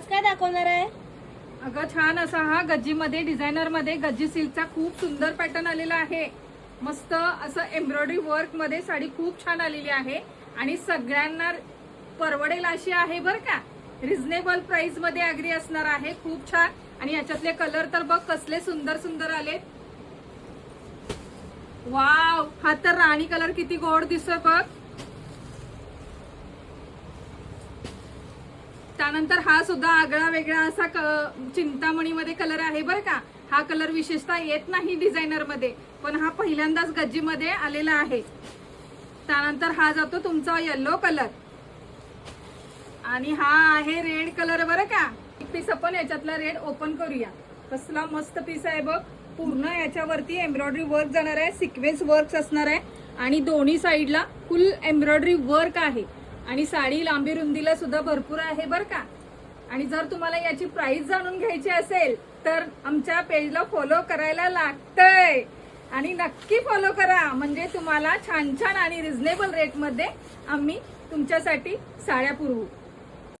आज काय दाखवणार आहे? अगं छान असा हा गज्जीमध्ये डिझायनर मध्ये गज्जी सिल्कचा खूप सुंदर पॅटर्न आलेला आहे। मस्त असं एम्ब्रॉयडरी वर्क मध्ये साडी खूप छान आलेली आहे आणि सगळ्यांना परवडेल अशी आहे बरं का। रिझनेबल प्राइस मध्ये अगदी असणार आहे, खूप छान। आणि याच्यातले कलर तर बघ कसले सुंदर सुंदर आले। वाव, हा तर राणी कलर किती गोड दिसतोय बघ। त्यानंतर हा सुद्धा आगळा वेगळा असा चिंतामणी मध्ये कलर आहे बरं का। हा कलर विशेषतः येत नाही डिझायनर मध्ये, पण हा पहिल्यांदाच गज्जी मध्ये आलेला आहे। त्यानंतर हा जातो तुमचा येलो कलर आणि हा आहे रेड कलर बरं का। एक पीस आपण याच्यातला रेड ओपन करूया। कसला मस्त पीस आहे बघ। पूर्ण याच्यावरती एम्ब्रॉयडरी वर्क जाणार आहे, सिक्वेन्स वर्क असणार आहे आणि दोन्ही साइडला फुल एम्ब्रॉयडरी वर्क आहे आणि साडी लांबी रुंदीला सुद्धा भरपूर आहे बरं का। आणि जर तुम्हाला याची प्राइस जाणून घ्यायची असेल तर आमच्या पेजला फॉलो करायला लागतंय आणि नक्की फॉलो करा, म्हणजे तुम्हाला छान छान आणि रिझनेबल रेट मध्ये आम्ही तुमच्यासाठी साड्या पुरवू।